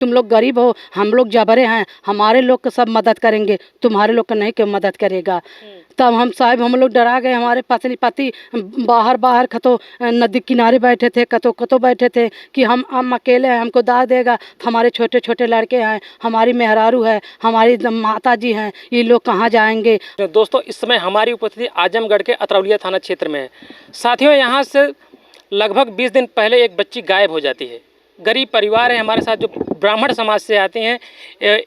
तुम लोग गरीब हो, हम लोग जबरे हैं, हमारे लोग को सब मदद करेंगे, तुम्हारे लोग को नहीं क्यों मदद करेगा। तब हम लोग डरा गए। हमारे पत्नी पति बाहर खतो नदी किनारे बैठे थे, कतो बैठे थे कि हम अकेले हैं, हमको दाह देगा। हमारे छोटे छोटे लड़के हैं, हमारी मेहरारू है, हमारी माता जी हैं, ये लोग कहाँ जाएंगे। दोस्तों, इस समय हमारी उपस्थिति आजमगढ़ के अतरौलिया थाना क्षेत्र में है। साथियों, यहाँ से लगभग 20 दिन पहले एक बच्ची गायब हो जाती है। गरीब परिवार है हमारे साथ, जो ब्राह्मण समाज से आते हैं,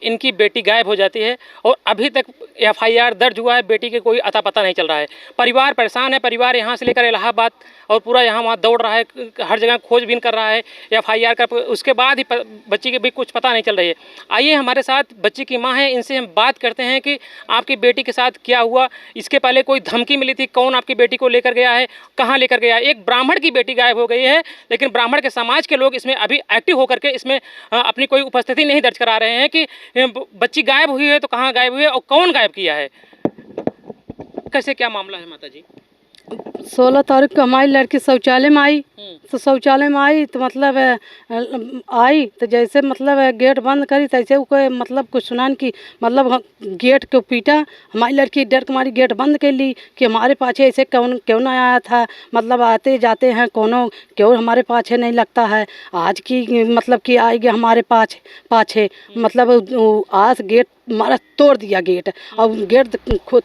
इनकी बेटी गायब हो जाती है और अभी तक FIR दर्ज हुआ है, बेटी के कोई अता पता नहीं चल रहा है। परिवार परेशान है। परिवार यहाँ से लेकर इलाहाबाद और पूरा यहाँ वहाँ दौड़ रहा है, हर जगह खोजबीन कर रहा है FIR का, उसके बाद ही बच्ची की भी कुछ पता नहीं चल रही है। आइए, हमारे साथ बच्ची की माँ है, इनसे हम बात करते हैं कि आपकी बेटी के साथ क्या हुआ, इसके पहले कोई धमकी मिली थी, कौन आपकी बेटी को लेकर गया है, कहाँ लेकर गया है। एक ब्राह्मण की बेटी गायब हो गई है, लेकिन ब्राह्मण के समाज के लोग इसमें अभी एक्टिव होकर के इसमें अपनी कोई उपस्थिति नहीं दर्ज करा रहे हैं कि बच्ची गायब हुई है तो कहाँ गायब हुई है और कौन गायब किया है। कैसे क्या मामला है माता जी? 16 तारीख को हमारी लड़की शौचालय में आई। तो शौचालय में आई तो मतलब आई तो जैसे मतलब गेट बंद करी तैसे कोई मतलब कुछ सुना कि मतलब गेट को पीटा। हमारी लड़की डर के मारी गेट बंद कर ली कि हमारे पाछे ऐसे क्यों ना आया था, मतलब आते जाते हैं कोनो क्यों हमारे पाछे नहीं लगता है। आज की मतलब कि आएगी हमारे पाछे मतलब आज गेट हमारा तोड़ दिया गेट, और गेट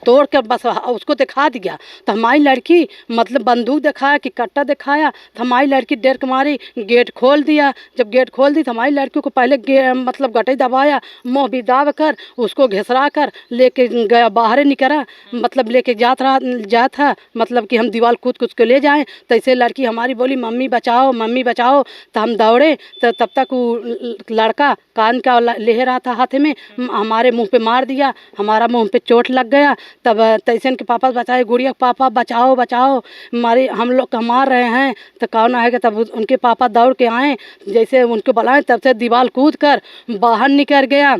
तोड़ कर बस उसको दिखा दिया। तो हमारी लड़की मतलब बंदूक दिखाया कि कट्टा दिखाया, तो हमारी लड़की डर के मारी गेट खोल दिया। जब गेट खोल दी तो हमारी लड़की को पहले मतलब गटे दबाया, मुँह भी दाब कर उसको घिसरा कर लेके गया, बाहर निकला, मतलब लेके जा था मतलब कि हम दीवार कूद के ले जाएं। तो ऐसे लड़की हमारी बोली मम्मी बचाओ मम्मी बचाओ। तो हम दौड़े तो तब तक वो लड़का कान का ले रहा था हाथ में, हमारे मुंह पे मार दिया, हमारा मुंह पे चोट लग गया। तब तैसे के पापा बताए गुड़िया पापा बचाओ बचाओ, हमारे हम लोग का मार रहे हैं। तो कौन आएगा, तब उनके पापा दौड़ के आए, जैसे उनको बुलाएं तब से दीवार कूद कर बाहर निकल गया।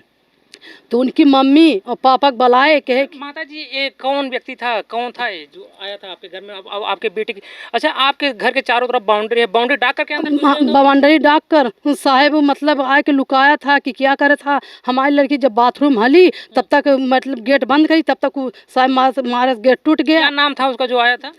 तो उनकी मम्मी और पापा बुलाए कहे माता जी ये कौन व्यक्ति था, कौन था ये जो आया था आपके घर में आपके बेटे की? अच्छा, आपके घर के चारों तरफ बाउंड्री है, बाउंड्री डाक कर के अंदर बाउंड्री डाक कर साहेब मतलब आए के लुकाया था कि क्या करे था। हमारी लड़की जब बाथरूम हली तब तक मतलब गेट बंद करी, तब तक साहब मारे गेट टूट गया। क्या नाम था उसका जो आया था?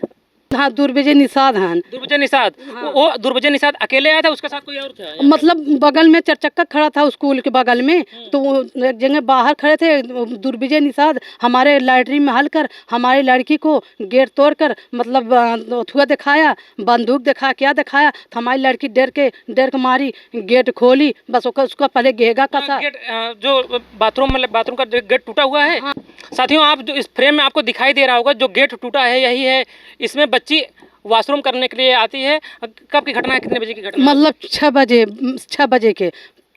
हाँ, दुर्विजय निषाद हैं। दुर्विजय निषाद। हाँ। वो दुर्विजय निषाद अकेले आया था, उसके साथ कोई और था? मतलब बगल में चक्का खड़ा था स्कूल के बगल में, तो वो एक जगह बाहर खड़े थे। दुर्विजय निषाद हमारे लैटरिन में हल कर हमारी लड़की को गेट तोड़ कर मतलब अथुआ दिखाया, बंदूक दिखाया, क्या दिखाया। तो हमारी लड़की डर के मारी गेट खोली, बस उसका पहले घेगा कसा। गेट जो बाथरूम का गेट टूटा हुआ है। हाँ। साथियों, आप जो इस फ्रेम में आपको दिखाई दे रहा होगा, जो गेट टूटा है यही है। इसमें बच्ची वॉशरूम करने के लिए आती है। कब की घटना है, कितने बजे की घटना? मतलब 6 बजे के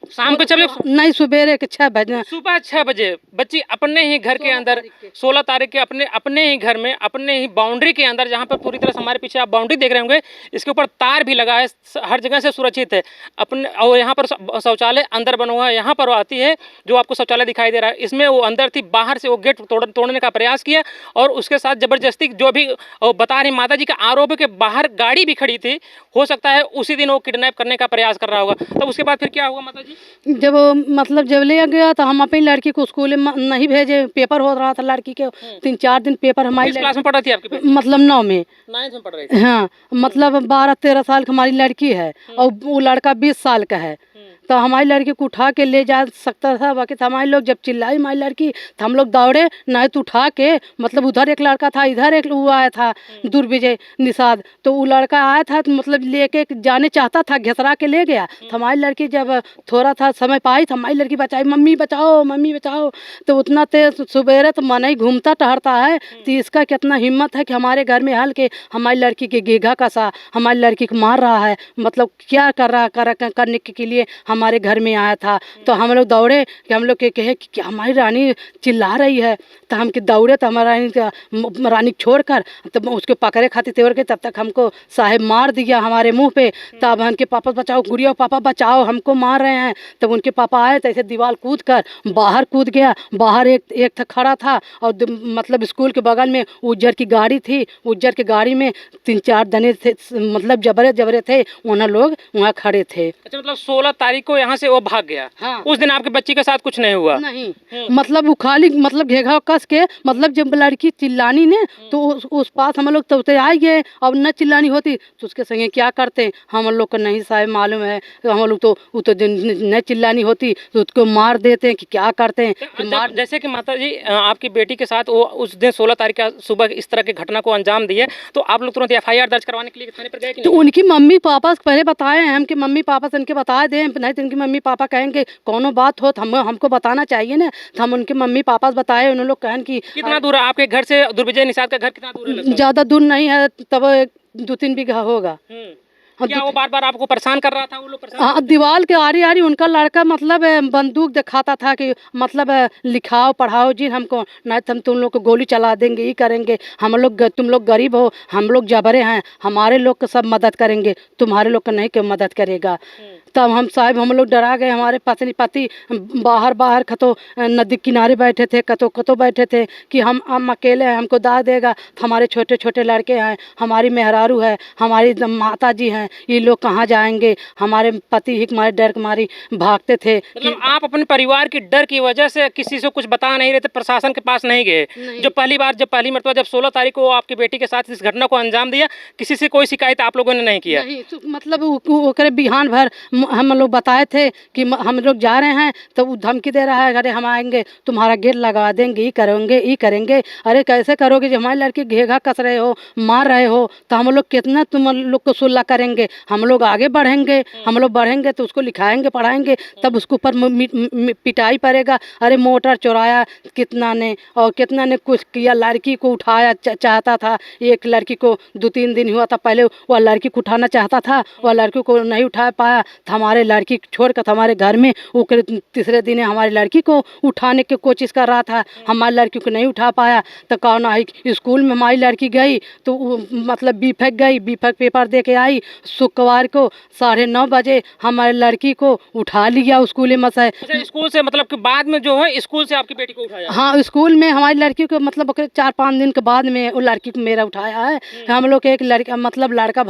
शाम को 6 बजे नहीं, सुबह के 6 बजे, सुबह 6 बजे बच्ची अपने ही घर के अंदर 16 तारीख के अपने ही घर में, अपने ही बाउंड्री के अंदर, जहाँ पर पूरी तरह से हमारे पीछे आप बाउंड्री देख रहे होंगे, इसके ऊपर तार भी लगा है, हर जगह से सुरक्षित है अपने। और यहाँ पर शौचालय अंदर बना हुआ है, यहाँ पर वो आती है जो आपको शौचालय दिखाई दे रहा है, इसमें वो अंदर थी। बाहर से वो गेट तोड़ने का प्रयास किया और उसके साथ जबरदस्ती, जो भी बता रही माता जी का आरोप है कि बाहर गाड़ी भी खड़ी थी, हो सकता है उसी दिन वो किडनैप करने का प्रयास कर रहा होगा। तब उसके बाद फिर क्या हुआ माता जी? जब ले गया तो हम अपनी लड़की को स्कूल में नहीं भेजे, पेपर हो रहा था लड़की के 3-4 दिन पेपर। हमारी किस क्लास में पढ़ रही थी आपकी? मतलब 9 में 9th में पढ़ रही थी। हाँ, मतलब 12-13 साल की हमारी लड़की है और वो लड़का 20 साल का है। तो हमारी लड़की को उठा के ले जा सकता था, बाकी हमारे लोग जब चिल्लाई हमारी लड़की तो हम लोग दौड़े, नहीं तो उठा के मतलब उधर एक लड़का था, इधर एक वो आया था दुर्विजय निषाद। तो वो लड़का आया था तो मतलब लेके जाने चाहता था, घिसरा के ले गया। तो हमारी लड़की जब थोड़ा था समय पाई तो हमारी लड़की बचाई, मम्मी बचाओ मम्मी बचाओ। तो उतना तेज सुबेरे तो मन ही घूमता टहरता है। तो इसका कितना हिम्मत है कि हमारे घर में हल के हमारी लड़की के गेघा कसा, हमारी लड़की को मार रहा है, मतलब क्या कर रहा करने के लिए हमारे घर में आया था। तो हम लोग दौड़े कि हम लोग के कहे कि क्या हमारी रानी चिल्ला रही है। तो हम दौड़े तो हमारी रानी छोड़कर तब उसको पकड़े खाते तेवर के, तब तक हमको साहेब मार दिया हमारे मुंह पे। तब उनके पापा बचाओ, गुड़िया पापा बचाओ, हमको मार रहे हैं। तब उनके पापा आए तो ऐसे दीवार कूद कर बाहर कूद गया। बाहर एक था खड़ा था और मतलब स्कूल के बगल में उज्जर की गाड़ी थी, उज्जर की गाड़ी में 3-4 जने थे, मतलब जबरे थे, उन्हें लोग वहाँ खड़े थे। अच्छा, मतलब 16 तारीख तारीख को यहाँ से वो भाग गया। हाँ। उस दिन आपके बच्ची के साथ कुछ नहीं हुआ? नहीं, मतलब वो खाली मतलब घेघा कस के, मतलब जब लड़की चिल्लानी ने तो उस पास हम लोग तो आ गए। अब न चिल्लानी होती तो उसके संगे क्या करते हम लोग को नहीं साहब मालूम है। हम लोग तो वो तो न चिल्लानी होती तो उसको मार देते हैं कि क्या करते हैं कि मार। जैसे कि माता जी आपकी बेटी के साथ वो उस दिन 16 तारीख का सुबह इस तरह की घटना को अंजाम दिए, तो आप लोग तुरंत FIR दर्ज करवाने के लिए थाने पर गए कि तो नहीं? उनकी मम्मी पापा से पहले बताए हैं हम कि मम्मी पापा से इनके बता दें, नहीं तो इनकी मम्मी पापा कहेंगे कौनो बात हो तो हमको बताना चाहिए ना। तो हम उनके मम्मी पापा से बताए, उन्होंने लोग कहें कि कितना दूर है आपके घर से दुर्विजय निषाद का घर, कितना दूर है लगभग? ज़्यादा दूर नहीं है, तब 2-3 बीघा होगा। क्या वो बार बार आपको परेशान कर रहा था? वो लोग परेशान हाँ, दीवार के आरी आरी उनका लड़का मतलब बंदूक दिखाता था कि मतलब लिखाओ पढ़ाओ जी हमको, नहीं तो हम तुम लोग को गोली चला देंगे, ये करेंगे। हम लोग तुम लोग गरीब हो, हम लोग जबरे हैं, हमारे लोग को सब मदद करेंगे, तुम्हारे लोग को नहीं क्यों मदद करेगा। तब हम साहब हम लोग डरा गए। हमारे पति बाहर कतो नदी किनारे बैठे थे, कतो बैठे थे कि हम अकेले हैं, हमको दाह देगा। तो हमारे छोटे छोटे लड़के हैं, हमारी मेहरारू है, हमारी माता जी हैं, ये लोग कहाँ जाएंगे। हमारे पति ही हमारे डर के मारी भागते थे। मतलब आप अपने परिवार की डर की वजह से किसी से कुछ बता नहीं रहे थे, प्रशासन के पास नहीं गए? जो पहली मरतबा जब 16 तारीख को आपकी बेटी के साथ इस घटना को अंजाम दिया, किसी से कोई शिकायत आप लोगों ने नहीं किया? नहीं, तो मतलब ओकरे बिहान भर हम लोग बताए थे कि हम लोग जा रहे हैं, तो वो धमकी दे रहा है, अरे हम आएंगे तुम्हारा गेट लगा देंगे, ये करेंगे। अरे कैसे करोगे जब हमारी लड़की घेघा कस रहे हो, मार रहे हो, तो हम लोग कितना तुम लोग को सुलह करेंगे। हम लोग आगे बढ़ेंगे, हम लोग बढ़ेंगे तो उसको लिखाएंगे पढ़ाएंगे, तब उसके ऊपर पिटाई पड़ेगा। अरे मोटर चुराया कितना ने, और कितना ने कुछ किया, लड़की को उठाया चाहता था। एक लड़की को 2-3 दिन हुआ था पहले, वह लड़की को उठाना चाहता था, वह लड़की को नहीं उठा पाया। तो हमारे लड़की छोड़कर हमारे घर में वो तीसरे दिन हमारी लड़की को उठाने की कोशिश कर रहा था, हमारी लड़की को नहीं उठा पाया। तो कौन आई स्कूल में हमारी लड़की गई तो मतलब बीफेक गई, बीफेक पेपर दे के आई। शुक्रवार को 9:30 बजे हमारी लड़की को उठा लिया स्कूल में से। अच्छा, स्कूल से मतलब कि बाद में जो है स्कूल से आपकी बेटी को उठाया? हाँ, स्कूल में हमारी लड़की को मतलब 4-5 दिन के बाद में वो लड़की को मेरा उठाया है। हम लोग एक लड़का मतलब लड़का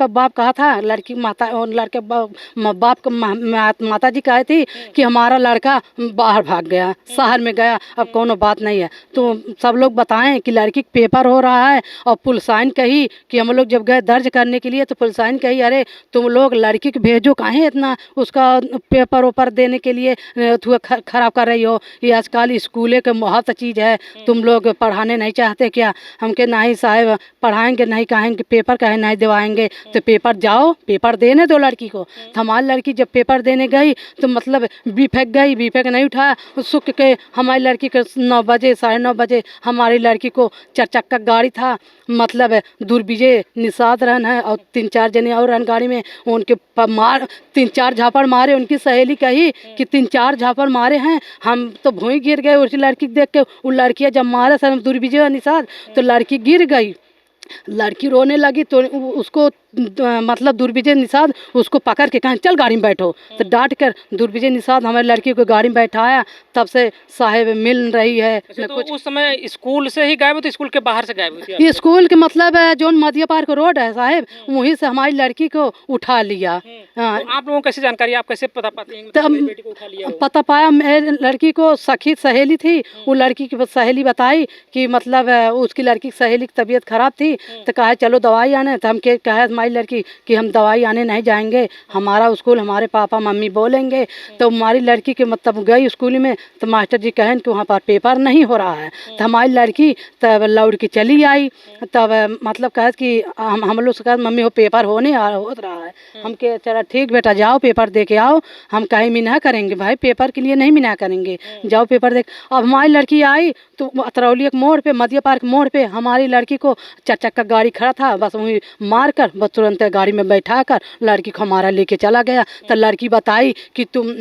बाप कहा था, लड़की माता लड़के बाप को माता जी कही थी कि हमारा लड़का बाहर भाग गया, शहर में गया, अब कोनो बात नहीं है। तो सब लोग बताएं कि लड़की पेपर हो रहा है, और पुलिसाइन कही कि हम लोग जब गए दर्ज करने के लिए तो पुलिसाइन कही अरे तुम लोग लड़की को भेजो, काहे इतना उसका पेपर ओपर देने के लिए खराब कर रही हो। ये आजकल स्कूले के बहुत चीज़ है, तुम लोग पढ़ाने नहीं चाहते क्या? हमके नहीं साहब पढ़ाएंगे नहीं, कहेंगे पेपर कहे नहीं दिवाएंगे। तो पेपर जाओ, पेपर देने दो लड़की को। तो हमारी लड़की जब पेपर देने गई तो मतलब बीफेक नहीं उठाया। सुख के हमारी लड़की को 9 बजे 9:30 बजे हमारी लड़की को 4 चक्का गाड़ी था, मतलब दुर्विजय निषाद रहन है और 3-4 जने और रहन गाड़ी में, उनके मार 3-4 झापड़ मारे। उनकी सहेली कही कि 3-4 झापड़ मारे हैं, हम तो भूई गिर गए। उसी लड़की देख के वो लड़कियाँ जब मारे सर दुर्विजय निषाद तो लड़की गिर गई, लड़की रोने लगी। तो उसको मतलब दुर्विजय निषाद उसको पकड़ के कहें चल गाड़ी में बैठो, तो डांट कर दुर्विजय निषाद हमारी लड़की को गाड़ी में बैठाया। तब से साहेब मिल रही है। अच्छा, तो उस समय स्कूल से ही गायब हुई, तो स्कूल के बाहर से गायब हुई थी? ये स्कूल के मतलब जो मध्य पार्क रोड है साहेब, वहीं से हमारी लड़की को उठा लिया। हाँ, तो आप लोगों को कैसे जानकारी, आप कैसे पता पाते हैं तब मेरी बेटी को उठा लिया हो? पता पाया, मेरे लड़की को सखी सहेली थी, वो लड़की की सहेली बताई कि मतलब उसकी लड़की की सहेली की तबीयत खराब थी, तो कहा चलो दवाई आने। तो हम कहे हमारी लड़की कि हम दवाई आने नहीं जाएंगे, हमारा स्कूल हमारे पापा मम्मी बोलेंगे। तो हमारी लड़की के मतलब गई स्कूल में, तो मास्टर जी कहें कि वहाँ पर पेपर नहीं हो रहा है। तो हमारी लड़की तब लौट के चली आई। तब मतलब कहे कि हम लोग से कहा मम्मी वो पेपर हो रहा है। हम कहे चला ठीक बेटा जाओ पेपर दे के आओ, हम कहीं मिना करेंगे भाई, पेपर के लिए नहीं मिना करेंगे, जाओ पेपर देख। अब हमारी लड़की आई तो अतरौली एक मोड़ पे, मध्य पार्क मोड़ पे हमारी लड़की को 4 चक्का गाड़ी खड़ा था, बस वहीं मार कर बस तुरंत गाड़ी में बैठा कर लड़की को हमारा लेके चला गया। तो लड़की बताई कि तुम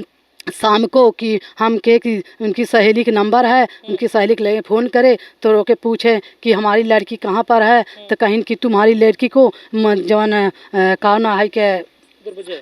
शाम को कि हम के कि उनकी सहेली का नंबर है, उनकी सहेली के लिए फ़ोन करे तो रोके पूछे कि हमारी लड़की कहाँ पर है। तो कहीं कि तुम्हारी लड़की को जवन कौन है के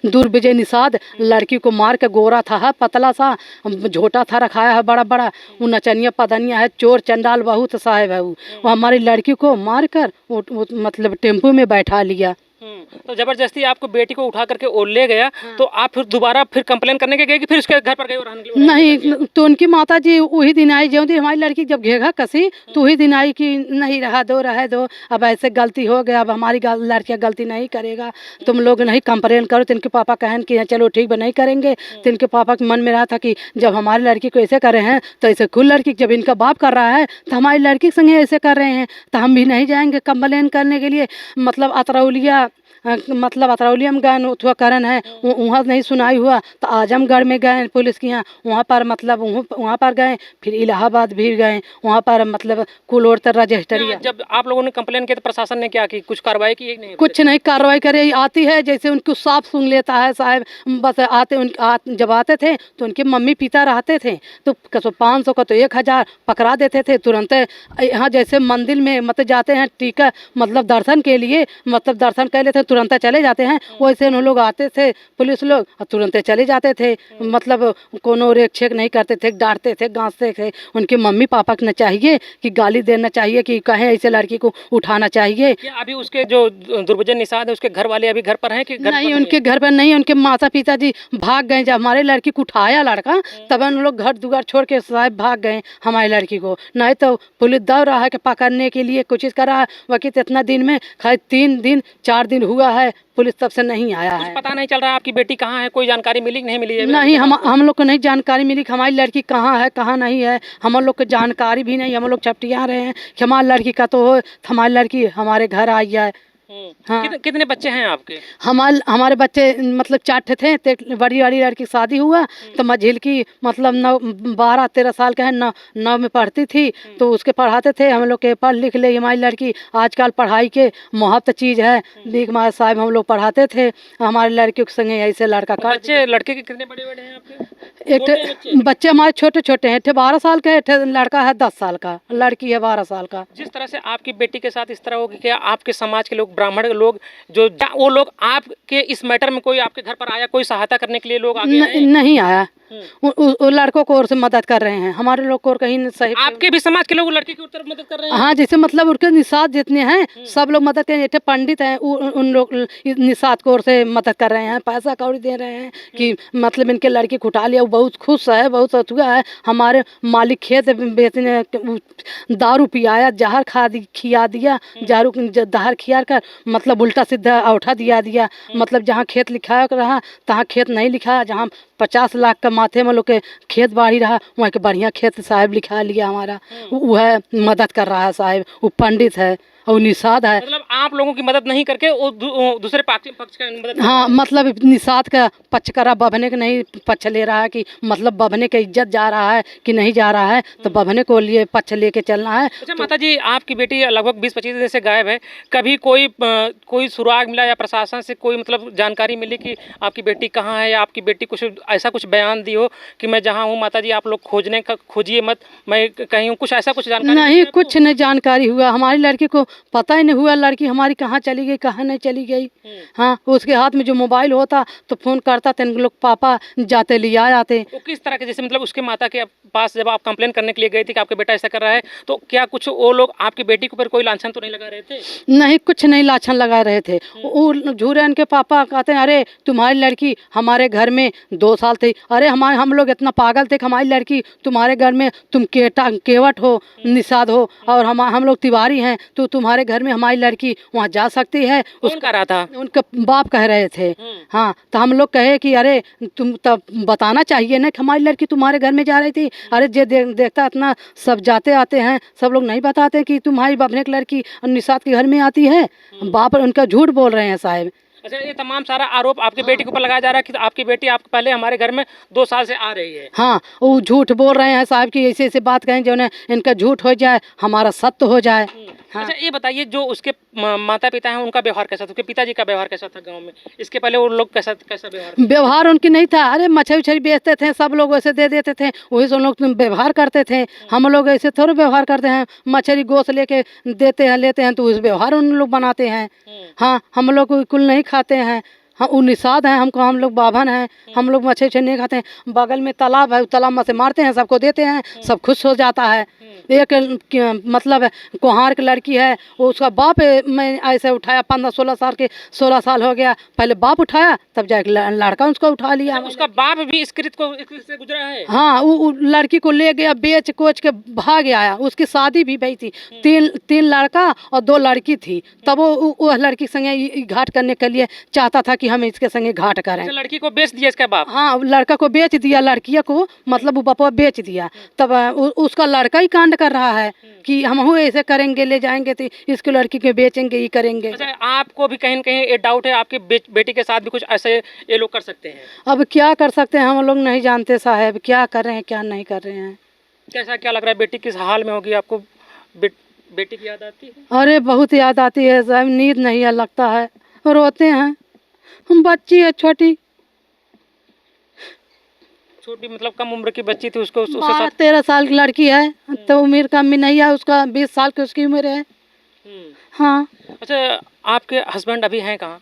दुर्विजय निषाद लड़की को मार के, गोरा था पतला सा, झोटा था रखाया है बड़ा बड़ा, वो नचनिया पदनिया है, चोर चंडाल बहुत साहेब है। वो हमारी लड़की को मार कर वो मतलब टेम्पो में बैठा लिया। तो जबरदस्ती आपको बेटी को उठा करके और ले गया, तो आप फिर दोबारा फिर कंप्लेन करने के गए कि फिर उसके घर पर गए और रहने के लिए? नहीं, तो उनकी माता जी वही दिन आई, जो दिन हमारी लड़की जब घेघा कसी तो वही दिन आई कि नहीं रहा दो, अब ऐसे गलती हो गया, अब हमारी लड़कियाँ गलती नहीं करेगा, तुम लोग नहीं कंप्लेन करो। तो इनके पापा कहन कि चलो ठीक है नहीं करेंगे। तो इनके पापा के मन में रहा था कि जब हमारी लड़की को ऐसे करे हैं तो ऐसे खुद लड़की, जब इनका बाप कर रहा है तो हमारी लड़की के संगे ऐसे कर रहे हैं तो हम भी नहीं जाएंगे कंप्लेन करने के लिए। मतलब अतरौलिया में गए, उथवा करन है, वहाँ नहीं सुनाई हुआ तो आजमगढ़ में गए पुलिस के यहाँ, वहाँ पर मतलब वहाँ पर गए, फिर इलाहाबाद भी गए, वहाँ पर मतलब कुल और रजिस्ट्री। जब आप लोगों ने कंप्लेन किया तो प्रशासन ने क्या की, कुछ कार्रवाई की? नहीं, कुछ नहीं कार्रवाई करे, आती है जैसे उनको साफ सुन लेता है साहब, बस आते जब आते थे तो उनके मम्मी पिता रहते थे तो 500 का तो 1000 पकड़ा देते थे तुरंत। यहाँ जैसे मंदिर में मतलब जाते हैं टीका मतलब दर्शन के लिए, मतलब दर्शन कर लेते तुरंत चले जाते हैं, वैसे उन लोग आते थे पुलिस लोग और तुरंत चले जाते थे, मतलब कोनो रेख छेक नहीं करते थे, डांटते थे गांसते थे। उनके मम्मी पापा को न चाहिए कि गाली देना चाहिए कि कहें ऐसे लड़की को उठाना चाहिए। अभी उसके जो दुर्भजन निषाद है उसके घर वाले अभी घर पर हैं कि घर नहीं? उनके घर पर नहीं, उनके माता पिता जी भाग गए। जब हमारे लड़की को उठाया लड़का तब उन लोग घर दुआर छोड़ के साहब भाग गए हमारी लड़की को। नहीं तो पुलिस दौड़ रहा है कि पकड़ने के लिए कोशिश कर रहा है, वकील इतना दिन में खाली 3 दिन 4 दिन हुआ है, पुलिस तब से नहीं आया है। पता नहीं चल रहा आपकी बेटी कहाँ है, कोई जानकारी मिली नहीं मिली? नहीं, हम लोग को नहीं जानकारी मिली कि हमारी लड़की कहाँ है कहाँ नहीं है, हम लोग को जानकारी भी नहीं। हम लोग छपटिया रहे हैं कि हमारी लड़की का तो हो, हमारी लड़की हमारे घर आई है। हाँ। कितने बच्चे हैं आपके? हमारे बच्चे मतलब 4 थे। बड़ी वाली लड़की शादी हुआ तो मझिल की मतलब 12-13 साल का है, 9 में पढ़ती थी तो उसके पढ़ाते थे हम लोग के, पढ़ लिख ले हमारी लड़की। आजकल पढ़ाई के महत्व चीज़ है, दीक मार साहब हम लोग पढ़ाते थे हमारे लड़कियों के संगे ऐसे लड़का कर। बच्चे लड़के के कितने बड़े बड़े हैं आपके? एक बच्चे हमारे छोटे छोटे हैं, 12 साल का है, लड़का है 10 साल का, लड़की है 12 साल का। जिस तरह से आपकी बेटी के साथ इस तरह हो कि आपके समाज के लोग, ब्राह्मण लोग जो वो लोग आपके इस मैटर में कोई आपके घर पर आया, कोई सहायता करने के लिए लोग आगे नहीं आया। लड़कों को ओर से मदद कर रहे हैं, हमारे लोग को कहीं सही। आपके भी समाज के लोग लड़की की तरफ मदद कर रहे हैं? हाँ, जैसे मतलब उनके निषाद जितने हैं सब लोग मदद कर रहे हैं। पंडित हैं उन लोग निषाद को ओर से मदद कर रहे हैं, पैसा कौड़ी दे रहे हैं कि मतलब इनके लड़की को उठा लिया। वो बहुत खुश है, बहुत अथुआ है। हमारे मालिक खेत बेचने दारू पियाया, जहर खिया दिया, जहर खिया कर मतलब उल्टा सीधा औठा दिया। मतलब जहाँ खेत लिखा रहा तहाँ खेत नहीं लिखा, जहाँ 50 लाख का माथे में लोग के खेत बाड़ी रहा वहाँ के बढ़िया खेत साहब लिखा लिया हमारा। वह मदद कर रहा है साहब, वो पंडित है और निषाद है। मतलब आप लोगों की मदद नहीं करके वो दूसरे पक्ष का मदद? हाँ, मतलब निषाद का पक्ष करा, बभने का नहीं पक्ष ले रहा है कि मतलब बभने का इज्जत जा रहा है कि नहीं जा रहा है, तो बभने को लिए पक्ष लेके चलना है। अच्छा माता जी, आपकी बेटी लगभग 20-25 दिन से गायब है, कभी कोई सुराग मिला या प्रशासन से कोई मतलब जानकारी मिली कि आपकी बेटी कहाँ है, या आपकी बेटी कुछ ऐसा कुछ बयान दी हो कि मैं जहाँ हूँ माता जी आप लोग खोजिए मत, मैं कहीं हूँ, कुछ ऐसा कुछ जानकारी? नहीं, कुछ नहीं जानकारी हुआ। हमारी लड़की को पता ही नहीं हुआ लड़की हमारी कहाँ चली गई कहाँ नहीं चली गई। हाँ, उसके हाथ में जो मोबाइल होता तो फोन करता तो इन लोग पापा जाते लिया जाते। तो किस तरह के, जैसे मतलब उसके माता के पास जब आप कंप्लेन करने के लिए गई थी कि आपका बेटा ऐसा कर रहा है, तो क्या कुछ वो लोग आपकी बेटी के ऊपर कोई लांछन तो नहीं लगा रहे थे? नहीं, कुछ नहीं लाछन लगा रहे थे। वो झूरे इनके पापा कहते हैं अरे तुम्हारी लड़की हमारे घर में 2 साल थी। अरे हम लोग इतना पागल थे कि हमारी लड़की तुम्हारे घर में, तुम केवट हो, निषाद हो और हम लोग तिवारी हैं, तो तुम्हारे घर में हमारी लड़की वहाँ जा सकती है। उसका रहा था, उनका बाप कह रहे थे। हाँ, तो हम लोग कहे कि अरे तुम तब बताना चाहिए ना कि हमारी लड़की तुम्हारे घर में जा रही थी। अरे जे देखता इतना सब जाते आते हैं, सब लोग नहीं बताते कि तुम्हारी बहन की लड़की निषाद के घर में आती है। बाप उनका झूठ बोल रहे हैं साहब। अच्छा, ये तमाम सारा आरोप आपकी बेटी के ऊपर लगाया जा रहा है कि आपकी बेटी आप पहले हमारे घर में 2 साल से आ रही है? हाँ, वो झूठ बोल रहे हैं साहब की ऐसे ऐसे बात कहें जो ना इनका झूठ हो जाए हमारा सत्य हो जाए। हाँ। अच्छा, ये बताइए जो उसके माता पिता हैं उनका व्यवहार कैसा था, उसके पिताजी का व्यवहार कैसा था गांव में? इसके पहले वो लोग कैसा व्यवहार उनकी नहीं था। अरे मछली उछली बेचते थे, सब लोग वैसे दे देते थे, वही से लोग व्यवहार करते थे। हम लोग ऐसे थोड़े व्यवहार करते हैं, मछली गोश्त लेके देते हैं लेते हैं तो उस व्यवहार उन लोग बनाते हैं। हाँ, हम लोग कुल नहीं खाते हैं। हाँ वो निषाद हैं, हम लोग बाभन हैं, हम लोग मछली उछली नहीं खाते हैं। बगल में तालाब है, तालाब में से मारते हैं, सबको देते हैं, सब खुश हो जाता है। एक मतलब कुम्हार की लड़की है, वो उसका बाप मैं ऐसे उठाया, 15-16 साल के, 16 साल हो गया, पहले बाप उठाया तब जाके लड़का उसको उठा लिया। उसका बाप भी इस कृत्य से गुजरा है। हाँ वो लड़की को ले गया, बेच कोच के भाग आया। उसकी शादी भी भई थी, तीन लड़का और 2 लड़की थी। तब वो लड़की के संगे घाट करने के लिए चाहता था कि हम इसके संगे घाट करें। लड़की को बेच दिया इसका बाप? हाँ, लड़का को बेच दिया, लड़कियों को मतलब वो बापा बेच दिया। तब उसका लड़का ही कांड कर रहा है कि हम ऐसे करेंगे, ले जाएंगे तो इसको लड़की को बेचेंगे, ये करेंगे। अच्छा, आपको भी कहीं न कहीं ये डाउट है आपकी बेटी के साथ भी कुछ ऐसे ये लोग कर सकते हैं? अब क्या कर सकते हैं, हम लोग नहीं जानते साहब, क्या कर रहे हैं क्या नहीं कर रहे हैं। कैसा क्या लग रहा है, बेटी किस हाल में होगी? आपको बेटी की याद आती है? अरे बहुत याद आती है साहब, नींद नहीं है, लगता है, रोते हैं। हम बच्ची है छोटी मतलब कम उम्र की बच्ची थी, उसको 13 साल की लड़की है, तो उम्र कम भी नहीं है उसका, 20 साल की उसकी उम्र है। हाँ। अच्छा, आपके हस्बैंड अभी हैं कहाँ?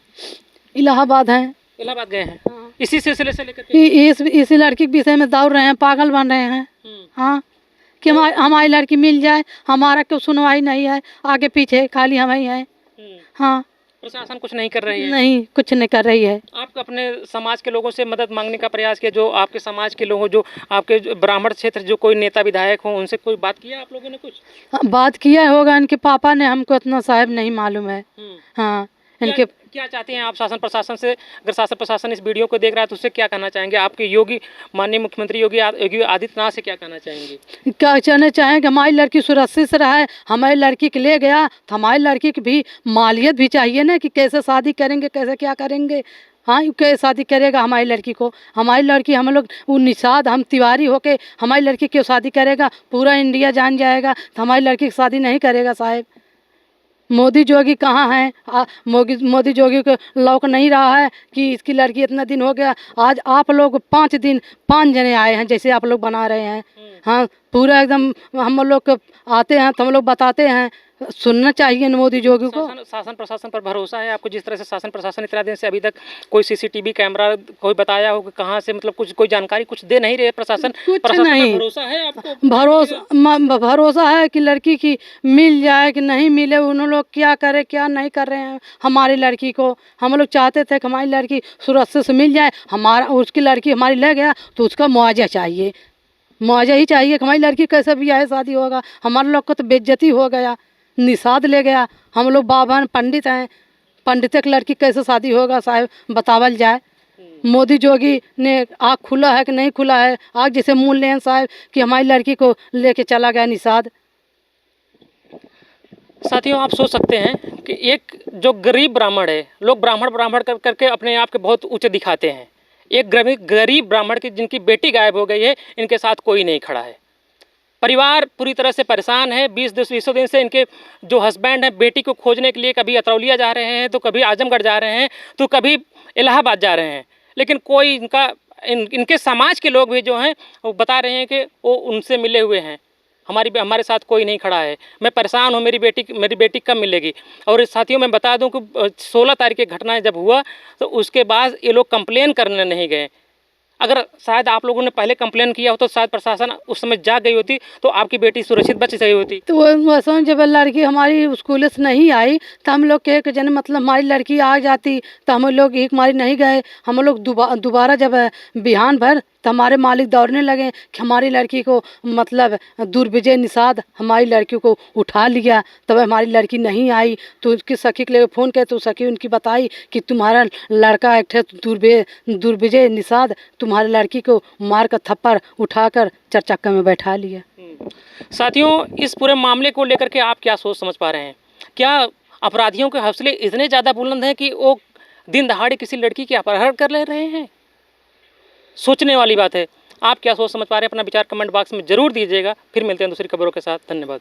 इलाहाबाद हैं। इलाहाबाद गए हैं? हाँ। इसी सिलसिले से लेकर इसी लड़की के विषय में दौड़ रहे हैं, पागल बन रहे हैं। हाँ कि हमारी लड़की मिल जाए, हमारा क्यों सुनवाई नहीं है, आगे पीछे खाली हम ही हैं। हाँ, प्रशासन कुछ नहीं कर रही है? नहीं, कुछ नहीं कर रही है। आप अपने समाज के लोगों से मदद मांगने का प्रयास किया, जो आपके समाज के लोग हो, जो आपके ब्राह्मण क्षेत्र जो कोई नेता विधायक हो, उनसे कोई बात किया आप लोगों ने कुछ? हाँ, बात किया होगा, इनके पापा ने, हमको इतना साहब नहीं मालूम है। हाँ, इनके क्या चाहते हैं आप शासन प्रशासन से? अगर शासन प्रशासन इस वीडियो को देख रहा है तो उससे क्या कहना चाहेंगे? आपके योगी माननीय मुख्यमंत्री योगी आदित्यनाथ से क्या कहना चाहेंगे? क्या कहना चाहेंगे, हमारी लड़की सुरक्षित रहे। हमारी लड़की के ले गया तो हमारी लड़की की भी मालियत भी चाहिए ना, कि कैसे शादी करेंगे, कैसे क्या करेंगे। हाँ, कैसे शादी करेगा हमारी लड़की को? हमारी लड़की, हम लोग वो निषाद, हम तिवारी होके हमारी लड़की क्यों शादी करेगा? पूरा इंडिया जान जाएगा तो हमारी लड़की की शादी नहीं करेगा साहब। मोदी जोगी कहाँ हैं? मोदी जोगी को लौक नहीं रहा है कि इसकी लड़की इतना दिन हो गया। आज आप लोग 5 जने आए हैं, जैसे आप लोग बना रहे हैं। हाँ, पूरा एकदम हम लोग आते हैं तो हम लोग बताते हैं, सुनना चाहिए मोदी जोगी को। शासन प्रशासन पर भरोसा है आपको? जिस तरह से शासन प्रशासन इतना दिन से अभी तक कोई सीसीटीवी कैमरा कोई बताया हो कि कहाँ से, मतलब कुछ कोई जानकारी कुछ दे नहीं रहे प्रशासन? कुछ नहीं। भरोसा है आपको? भरोसा है कि लड़की की मिल जाए कि नहीं मिले, उन लोग क्या करे क्या नहीं कर रहे हैं हमारी लड़की को। हम लोग चाहते थे कि हमारी लड़की सुरक्षित से मिल जाए, हमारा उसकी लड़की हमारी ले गया तो उसका मुआवजा चाहिए, मुआवजा ही चाहिए कि हमारी लड़की कैसे भी आए शादी होगा। हमारे लोग को तो बेइज्जती हो गया, निषाद ले गया। हम लोग बाबा पंडित हैं, पंडित की लड़की कैसे शादी होगा साहब, बतावल जाए। मोदी जोगी ने आँख खुला है कि नहीं खुला है? आँख जैसे मुँह लें साहब कि हमारी लड़की को लेके चला गया निषाद। साथियों, आप सोच सकते हैं कि एक जो गरीब ब्राह्मण है, लोग ब्राह्मण करके अपने आप के बहुत ऊँचे दिखाते हैं। एक गरीब ब्राह्मण की जिनकी बेटी गायब हो गई है, इनके साथ कोई नहीं खड़ा है। परिवार पूरी तरह से परेशान है। 20 दिन से इनके जो हस्बैंड हैं, बेटी को खोजने के लिए कभी अतरौलिया जा रहे हैं, तो कभी आजमगढ़ जा रहे हैं, तो कभी इलाहाबाद जा रहे हैं, लेकिन कोई इनके समाज के लोग भी जो हैं वो बता रहे हैं कि वो उनसे मिले हुए हैं। हमारे साथ कोई नहीं खड़ा है, मैं परेशान हूँ, मेरी बेटी कब मिलेगी? और साथियों, मैं बता दूं कि 16 तारीख की घटना जब हुआ तो उसके बाद ये लोग कंप्लेन करने नहीं गए। अगर शायद आप लोगों ने पहले कंप्लेन किया हो तो शायद प्रशासन उस समय जाग गई होती, तो आपकी बेटी सुरक्षित बच गई होती। तो वो जब लड़की हमारी स्कूल से नहीं आई तो हम लोग के जन मतलब हमारी लड़की आ जाती तो हम लोग एक मारी नहीं गए। हम लोग दोबारा जब बिहान भर तो हमारे मालिक दौड़ने लगे कि हमारी लड़की को मतलब दुर्विजय निषाद हमारी लड़की को उठा लिया। तब हमारी लड़की नहीं आई तो उसकी सखी के लिए फ़ोन किया तो सखी उनकी बताई कि तुम्हारा लड़का एक थे दुर्विजय निषाद तुम्हारी लड़की को मार कर थप्पड़ उठाकर 4 चक्का में बैठा लिया। साथियों, इस पूरे मामले को लेकर के आप क्या सोच समझ पा रहे हैं? क्या अपराधियों के हौसले इतने ज़्यादा बुलंद हैं कि वो दिन दहाड़े किसी लड़की की अपहरण कर ले रहे हैं? सोचने वाली बात है। आप क्या सोच समझ पा रहे हैं? अपना विचार कमेंट बॉक्स में ज़रूर दीजिएगा। फिर मिलते हैं दूसरी खबरों के साथ। धन्यवाद।